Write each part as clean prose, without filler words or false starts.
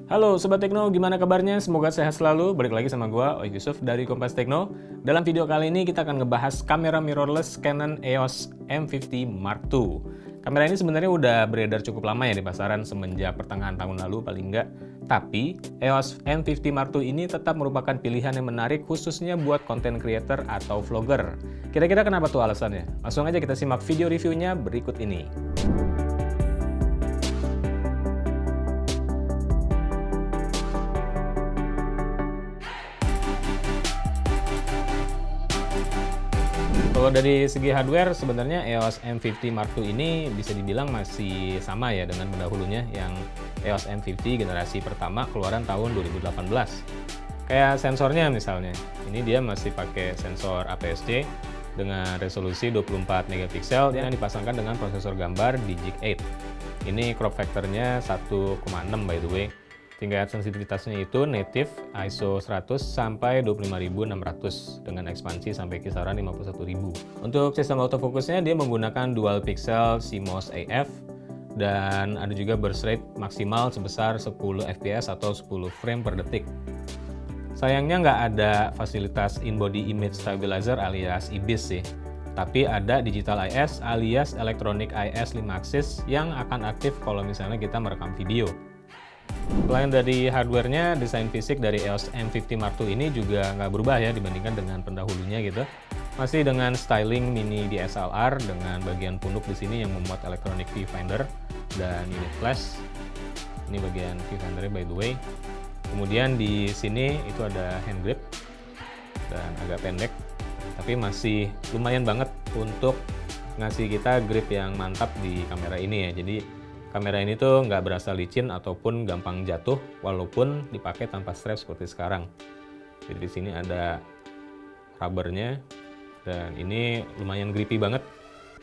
Halo Sobat Tekno, gimana kabarnya? Semoga sehat selalu. Balik lagi sama gua, Oik Yusuf dari Kompas Tekno. Dalam video kali ini kita akan ngebahas kamera mirrorless Canon EOS M50 Mark II. Kamera ini sebenarnya udah beredar cukup lama ya di pasaran semenjak pertengahan tahun lalu paling enggak. Tapi EOS M50 Mark II ini tetap merupakan pilihan yang menarik khususnya buat content creator atau vlogger. Kira-kira kenapa tuh alasannya? Langsung aja kita simak video reviewnya berikut ini. Kalau dari segi hardware, sebenarnya EOS M50 Mark II ini bisa dibilang masih sama ya dengan pendahulunya yang EOS M50 generasi pertama keluaran tahun 2018. Kayak sensornya misalnya, ini dia masih pakai sensor APS-C dengan resolusi 24 megapiksel yang dipasangkan dengan prosesor gambar Digic 8. Ini crop factor-nya 1,6 by the way. Tingkat sensitivitasnya itu native ISO 100 sampai 25600 dengan ekspansi sampai kisaran 51000. Untuk sistem autofocusnya dia menggunakan dual pixel CMOS AF dan ada juga burst rate maksimal sebesar 10 fps atau 10 frame per detik. Sayangnya nggak ada fasilitas in-body image stabilizer alias IBIS sih. Tapi ada digital IS alias electronic IS 5 axis yang akan aktif kalau misalnya kita merekam video. Selain dari hardware-nya, desain fisik dari EOS M50 Mark II ini juga nggak berubah ya dibandingkan dengan pendahulunya gitu. Masih dengan styling mini DSLR dengan bagian punuk di sini yang memuat electronic viewfinder dan unit flash. Ini bagian viewfinder-nya by the way. Kemudian di sini itu ada hand grip dan agak pendek, tapi masih lumayan banget untuk ngasih kita grip yang mantap di kamera ini ya. Jadi kamera ini tuh nggak berasa licin ataupun gampang jatuh walaupun dipakai tanpa strap seperti sekarang. Jadi di sini ada rubbernya dan ini lumayan grippy banget.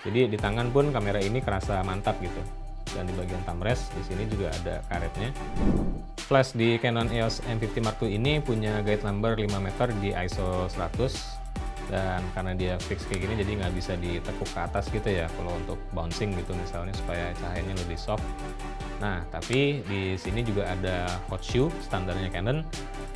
Jadi di tangan pun kamera ini kerasa mantap gitu. Dan di bagian thumb rest di sini juga ada karetnya. Flash di Canon EOS M50 Mark II ini punya guide number 5 meter di ISO 100. Dan karena dia fix kayak gini jadi nggak bisa ditekuk ke atas gitu ya kalau untuk bouncing gitu misalnya supaya cahayanya lebih soft. Nah tapi di sini juga ada hot shoe standarnya Canon,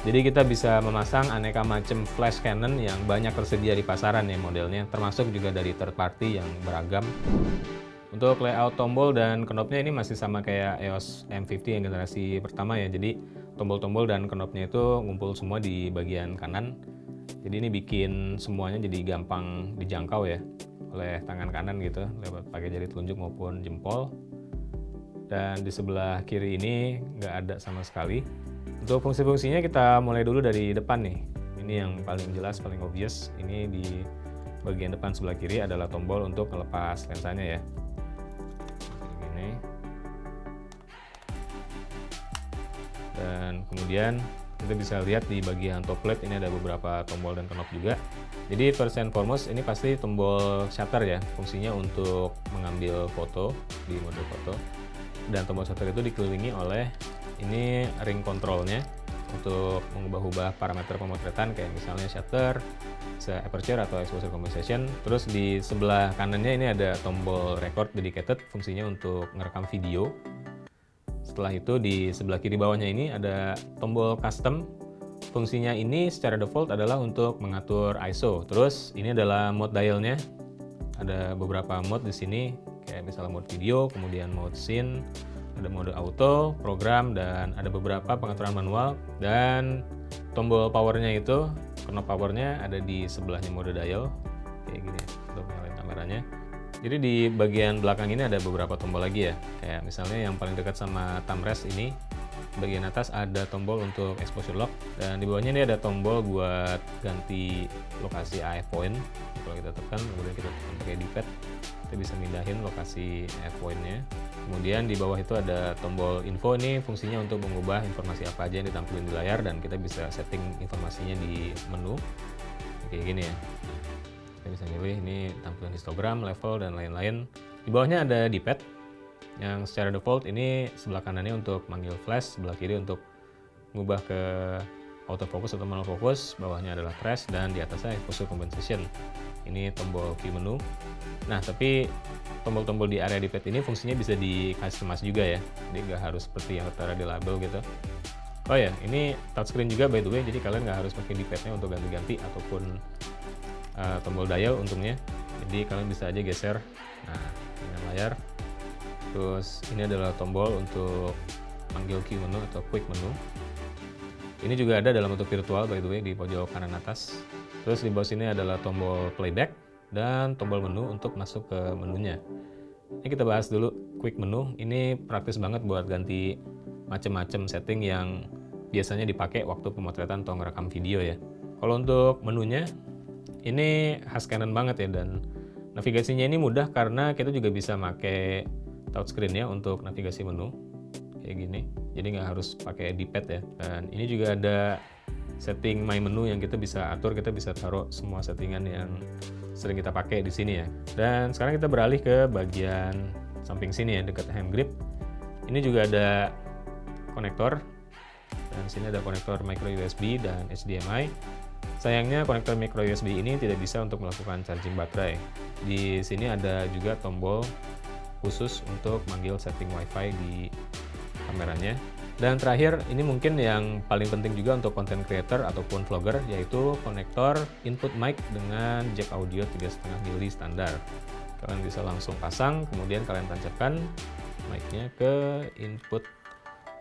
jadi kita bisa memasang aneka macam flash Canon yang banyak tersedia di pasaran ya modelnya, termasuk juga dari third party yang beragam. Untuk layout tombol dan knobnya ini masih sama kayak EOS M50 yang generasi pertama ya, jadi tombol-tombol dan knobnya itu ngumpul semua di bagian kanan. Jadi ini bikin semuanya jadi gampang dijangkau ya oleh tangan kanan gitu lewat pakai jari telunjuk maupun jempol. Dan di sebelah kiri ini nggak ada sama sekali. Untuk fungsi-fungsinya kita mulai dulu dari depan nih. Ini yang paling jelas, paling obvious. Ini di bagian depan sebelah kiri adalah tombol untuk melepas lensanya ya. Ini. Dan kemudian kita bisa lihat di bagian top plate ini ada beberapa tombol dan knob juga. Jadi first and foremost ini pasti tombol shutter ya, fungsinya untuk mengambil foto di mode foto. Dan tombol shutter itu dikelilingi oleh ini ring controlnya untuk mengubah-ubah parameter pemotretan kayak misalnya shutter, aperture atau exposure compensation. Terus di sebelah kanannya ini ada tombol record dedicated, fungsinya untuk merekam video. Setelah itu di sebelah kiri bawahnya ini ada tombol custom. Fungsinya ini secara default adalah untuk mengatur ISO. Terus ini adalah mode dialnya. Ada beberapa mode di sini kayak misalnya mode video, kemudian mode scene, ada mode auto, program, dan ada beberapa pengaturan manual. Dan tombol powernya itu, knob powernya ada di sebelahnya mode dial kayak gini untuk menyalakan kameranya. Jadi di bagian belakang ini ada beberapa tombol lagi ya, kayak misalnya yang paling dekat sama thumb rest ini, bagian atas ada tombol untuk exposure lock, dan di bawahnya ini ada tombol buat ganti lokasi AF point. Kalau kita tekan, kemudian kita tekan pakai D-pad, kita bisa mindahin lokasi AF point-nya. Kemudian di bawah itu ada tombol info, ini fungsinya untuk mengubah informasi apa aja yang ditampilkan di layar, dan kita bisa setting informasinya di menu, kayak gini ya. Kita bisa milih ini tampilan histogram, level, dan lain-lain. Di bawahnya ada D-pad yang secara default ini sebelah kanannya untuk manggil flash, sebelah kiri untuk mengubah ke autofocus atau manual focus, bawahnya adalah trace, dan di atasnya exposure compensation. Ini tombol key menu. Nah tapi tombol-tombol di area D-pad ini fungsinya bisa di customize juga ya, jadi nggak harus seperti yang tertera di label gitu. Oh ya, ini touchscreen juga by the way, jadi kalian nggak harus pakai D-pad-nya untuk ganti-ganti ataupun tombol dial untungnya. Jadi kalian bisa aja geser. Nah, dengan layar. Terus ini adalah tombol untuk panggil Q menu atau quick menu. Ini juga ada dalam bentuk virtual by the way di pojok kanan atas. Terus di bawah sini adalah tombol playback dan tombol menu untuk masuk ke menunya. Ini kita bahas dulu quick menu. Ini praktis banget buat ganti macam-macam setting yang biasanya dipakai waktu pemotretan atau ngerekam video ya. Kalau untuk menunya ini khas Canon banget ya, dan navigasinya ini mudah karena kita juga bisa pakai touchscreen ya untuk navigasi menu kayak gini. Jadi nggak harus pakai D-pad ya. Dan ini juga ada setting my menu yang kita bisa atur, kita bisa taruh semua settingan yang sering kita pakai di sini ya. Dan sekarang kita beralih ke bagian samping sini ya, dekat hand grip. Ini juga ada konektor, dan sini ada konektor micro USB dan HDMI. Sayangnya konektor micro USB ini tidak bisa untuk melakukan charging baterai. Di sini ada juga tombol khusus untuk manggil setting WiFi di kameranya. Dan terakhir, ini mungkin yang paling penting juga untuk content creator ataupun vlogger, yaitu konektor input mic dengan jack audio 3,5 mili standar. Kalian bisa langsung pasang, kemudian kalian tancapkan mic-nya ke input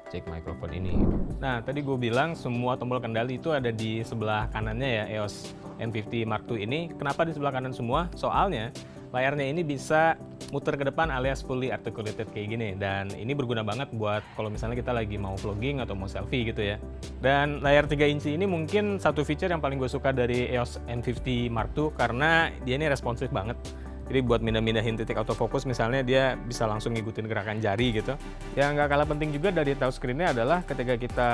jack microphone ini. Nah, tadi gue bilang semua tombol kendali itu ada di sebelah kanannya ya, EOS M50 Mark II ini. Kenapa di sebelah kanan semua? Soalnya layarnya ini bisa muter ke depan alias fully articulated kayak gini, dan ini berguna banget buat kalau misalnya kita lagi mau vlogging atau mau selfie gitu ya. Dan layar 3 inci ini mungkin satu feature yang paling gue suka dari EOS M50 Mark II karena dia ini responsif banget. Jadi buat mindah-mindahin titik autofocus misalnya, dia bisa langsung ngikutin gerakan jari gitu. Yang nggak kalah penting juga dari touchscreen-nya adalah ketika kita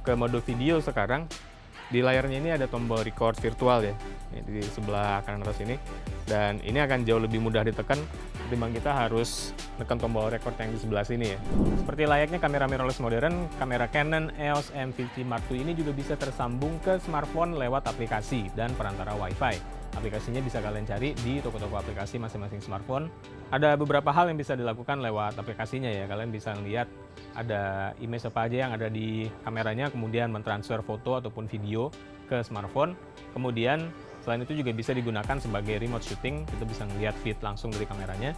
ke mode video sekarang, di layarnya ini ada tombol record virtual ya, di sebelah kanan atas ini. Dan ini akan jauh lebih mudah ditekan ketimbang kita harus tekan tombol record yang di sebelah sini ya. Seperti layaknya kamera mirrorless modern, kamera Canon EOS M50 Mark II ini juga bisa tersambung ke smartphone lewat aplikasi dan perantara Wi-Fi. Aplikasinya bisa kalian cari di toko-toko aplikasi masing-masing smartphone. Ada beberapa hal yang bisa dilakukan lewat aplikasinya ya. Kalian bisa lihat ada image apa aja yang ada di kameranya, kemudian mentransfer foto ataupun video ke smartphone. Kemudian selain itu juga bisa digunakan sebagai remote shooting. Kita bisa melihat feed langsung dari kameranya.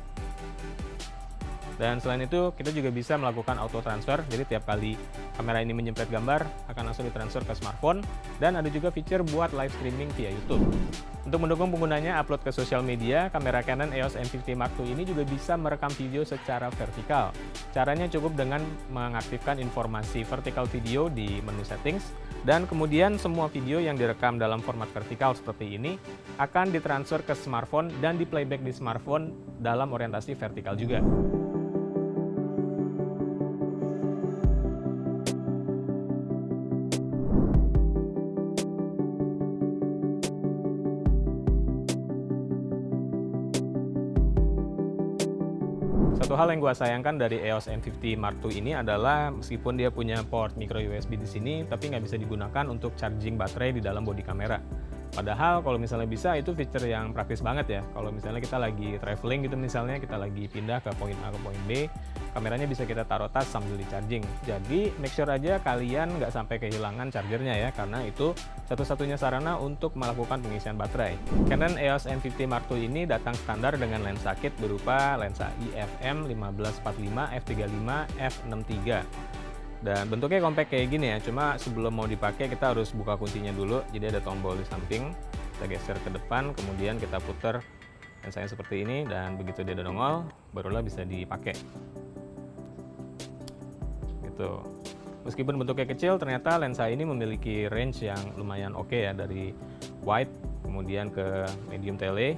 Dan selain itu kita juga bisa melakukan auto transfer, jadi tiap kali kamera ini menyempret gambar akan langsung ditransfer ke smartphone. Dan ada juga fitur buat live streaming via YouTube. Untuk mendukung penggunanya upload ke sosial media, kamera Canon EOS M50 Mark II ini juga bisa merekam video secara vertikal. Caranya cukup dengan mengaktifkan informasi vertical video di menu settings, dan kemudian semua video yang direkam dalam format vertikal seperti ini akan ditransfer ke smartphone dan di playback di smartphone dalam orientasi vertikal juga. Satu hal yang gue sayangkan dari EOS M50 Mark II ini adalah meskipun dia punya port micro USB di sini, tapi nggak bisa digunakan untuk charging baterai di dalam bodi kamera. Padahal kalau misalnya bisa, itu fitur yang praktis banget ya. Kalau misalnya kita lagi traveling gitu, misalnya kita lagi pindah ke poin A ke poin B, kameranya bisa kita taruh tas sambil di charging. Jadi make sure aja kalian nggak sampai kehilangan chargernya ya, karena itu satu-satunya sarana untuk melakukan pengisian baterai. Canon EOS M50 Mark II ini datang standar dengan lensa kit berupa lensa IFM 1545 f3.5 f6.3. Dan bentuknya compact kayak gini ya, cuma sebelum mau dipakai kita harus buka kuncinya dulu. Jadi ada tombol di samping, kita geser ke depan, kemudian kita putar lensanya seperti ini, dan begitu dia udah nongol, barulah bisa dipakai. Gitu. Meskipun bentuknya kecil, ternyata lensa ini memiliki range yang lumayan oke ya, dari wide kemudian ke medium tele.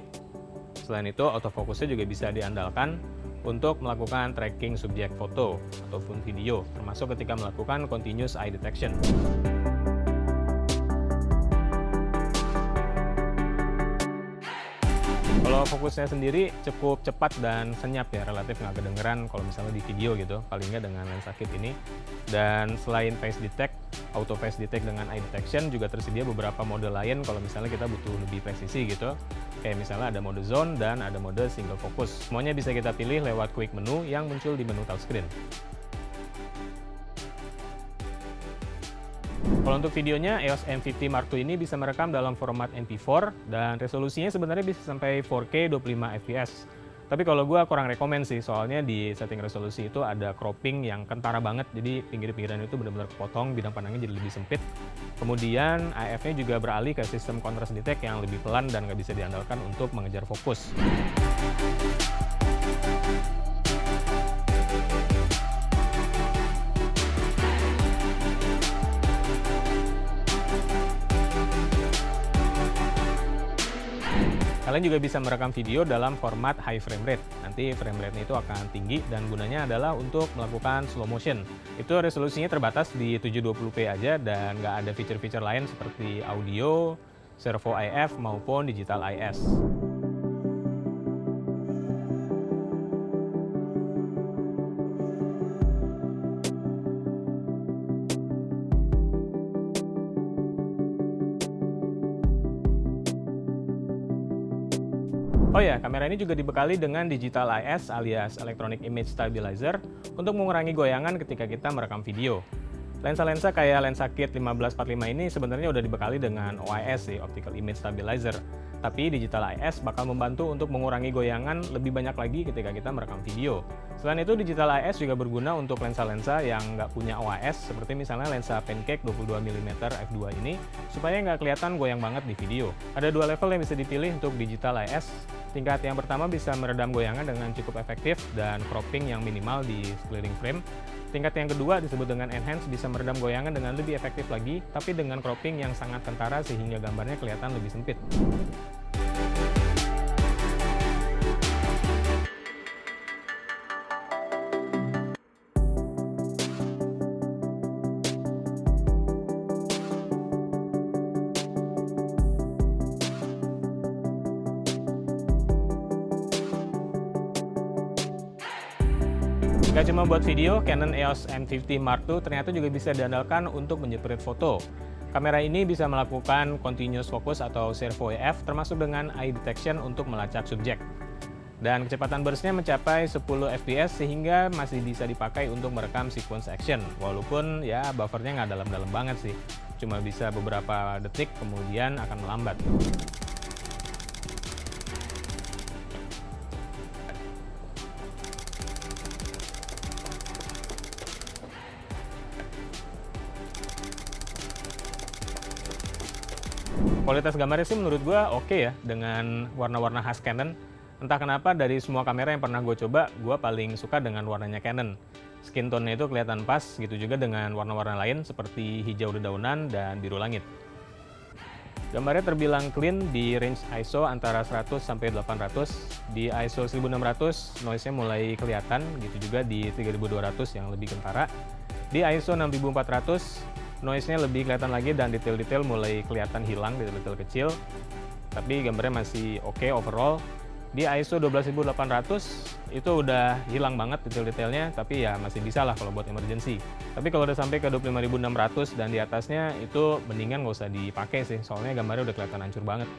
Selain itu, autofocusnya juga bisa diandalkan untuk melakukan tracking subjek foto ataupun video, termasuk ketika melakukan continuous eye detection. Kalau fokusnya sendiri cukup cepat dan senyap ya, relatif nggak kedengeran kalau misalnya di video gitu, paling nggak dengan lensa kit ini. Dan selain face detect, auto face detect dengan eye detection, juga tersedia beberapa mode lain kalau misalnya kita butuh lebih presisi gitu. Kayak misalnya ada mode zone dan ada mode single focus. Semuanya bisa kita pilih lewat quick menu yang muncul di menu touchscreen. Kalau untuk videonya, EOS M50 Mark II ini bisa merekam dalam format MP4 dan resolusinya sebenarnya bisa sampai 4K 25 fps. Tapi kalau gue kurang rekomen sih, soalnya di setting resolusi itu ada cropping yang kentara banget, jadi pinggir-pinggiran itu benar-benar kepotong, bidang pandangnya jadi lebih sempit. Kemudian AF-nya juga beralih ke sistem contrast detect yang lebih pelan dan nggak bisa diandalkan untuk mengejar fokus. Kalian juga bisa merekam video dalam format high frame rate. Nanti frame rate-nya itu akan tinggi dan gunanya adalah untuk melakukan slow motion. Itu resolusinya terbatas di 720p aja dan nggak ada fitur-fitur lain seperti audio, servo IF maupun digital IS. Oh ya, kamera ini juga dibekali dengan digital IS alias Electronic Image Stabilizer untuk mengurangi goyangan ketika kita merekam video. Lensa-lensa kayak lensa kit 1545 ini sebenarnya udah dibekali dengan OIS sih, Optical Image Stabilizer. Tapi digital IS bakal membantu untuk mengurangi goyangan lebih banyak lagi ketika kita merekam video. Selain itu, digital IS juga berguna untuk lensa-lensa yang nggak punya OIS, seperti misalnya lensa Pancake 22mm f2 ini, supaya nggak kelihatan goyang banget di video. Ada dua level yang bisa dipilih untuk digital IS. Tingkat yang pertama bisa meredam goyangan dengan cukup efektif dan cropping yang minimal di sekeliling frame. Tingkat yang kedua disebut dengan Enhance, bisa meredam goyangan dengan lebih efektif lagi, tapi dengan cropping yang sangat kentara sehingga gambarnya kelihatan lebih sempit. Gak cuma buat video, Canon EOS M50 Mark II ternyata juga bisa diandalkan untuk menjepret foto. Kamera ini bisa melakukan continuous focus atau servo EF termasuk dengan eye detection untuk melacak subjek. Dan kecepatan burst-nya mencapai 10 fps sehingga masih bisa dipakai untuk merekam sequence action. Walaupun ya buffernya nggak dalam-dalam banget sih. Cuma bisa beberapa detik kemudian akan melambat. Kualitas gambarnya sih menurut gue oke ya, dengan warna-warna khas Canon. Entah kenapa dari semua kamera yang pernah gue coba, gue paling suka dengan warnanya Canon. Skin tone-nya itu kelihatan pas, gitu juga dengan warna-warna lain seperti hijau dedaunan dan biru langit. Gambarnya terbilang clean di range ISO antara 100 sampai 800. Di ISO 1600 noise-nya mulai kelihatan, gitu juga di 3200 yang lebih kentara. Di ISO 6400 noise-nya lebih kelihatan lagi dan detail-detail mulai kelihatan hilang, detail-detail kecil. Tapi gambarnya masih oke overall. Di ISO 12800 itu udah hilang banget detail-detailnya, tapi ya masih bisa lah kalau buat emergency. Tapi kalau udah sampai ke 25600 dan di atasnya itu mendingan nggak usah dipakai sih, soalnya gambarnya udah kelihatan hancur banget.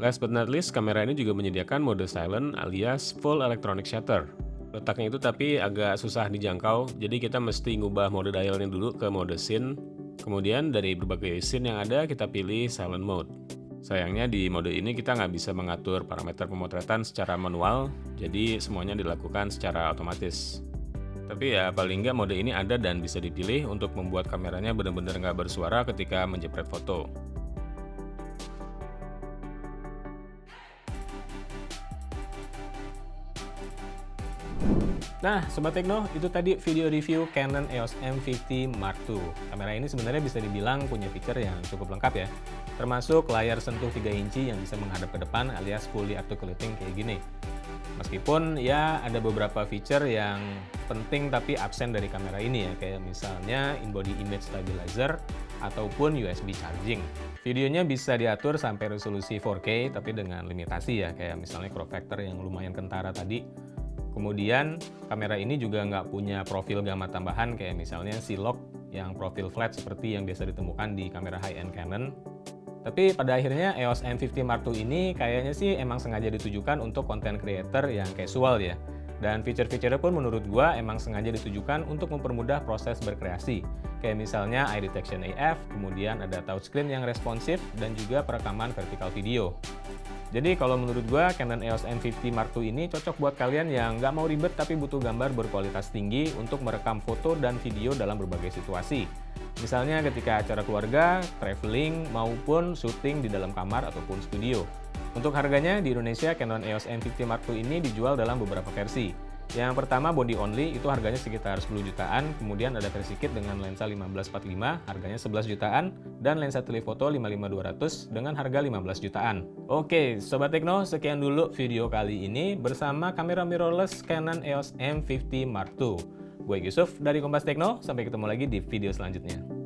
Last but not least, kamera ini juga menyediakan mode silent alias full electronic shutter. Letaknya itu tapi agak susah dijangkau, jadi kita mesti ngubah mode dialnya dulu ke mode scene. Kemudian dari berbagai scene yang ada kita pilih silent mode. Sayangnya di mode ini kita nggak bisa mengatur parameter pemotretan secara manual, jadi semuanya dilakukan secara otomatis. Tapi ya paling nggak mode ini ada dan bisa dipilih untuk membuat kameranya benar-benar nggak bersuara ketika menjepret foto. Nah, Sobat Tekno, itu tadi video review Canon EOS M50 Mark II. Kamera ini sebenarnya bisa dibilang punya fitur yang cukup lengkap ya. Termasuk layar sentuh 3 inci yang bisa menghadap ke depan alias fully articulating kayak gini. Meskipun ya ada beberapa fitur yang penting tapi absen dari kamera ini ya, kayak misalnya in-body image stabilizer ataupun USB charging. Videonya bisa diatur sampai resolusi 4K tapi dengan limitasi ya, kayak misalnya crop factor yang lumayan kentara tadi. Kemudian kamera ini juga nggak punya profil gamma tambahan kayak misalnya C-Log yang profil flat seperti yang biasa ditemukan di kamera high-end Canon. Tapi pada akhirnya EOS M50 Mark II ini kayaknya sih emang sengaja ditujukan untuk content creator yang casual ya. Dan fitur-fiturnya pun menurut gua emang sengaja ditujukan untuk mempermudah proses berkreasi. kayak misalnya eye detection AF, kemudian ada touchscreen yang responsif, dan juga perekaman vertikal video. Jadi kalau menurut gua, Canon EOS M50 Mark II ini cocok buat kalian yang nggak mau ribet tapi butuh gambar berkualitas tinggi untuk merekam foto dan video dalam berbagai situasi. Misalnya ketika acara keluarga, traveling, maupun syuting di dalam kamar ataupun studio. Untuk harganya, di Indonesia Canon EOS M50 Mark II ini dijual dalam beberapa versi. Yang pertama body only, itu harganya sekitar 10 jutaan, kemudian ada versi kit dengan lensa 15-45, harganya 11 jutaan, dan lensa telephoto 55-200 dengan harga 15 jutaan. Oke, Sobat Tekno, sekian dulu video kali ini bersama kamera mirrorless Canon EOS M50 Mark II. Gue Yusuf dari Kompas Tekno, sampai ketemu lagi di video selanjutnya.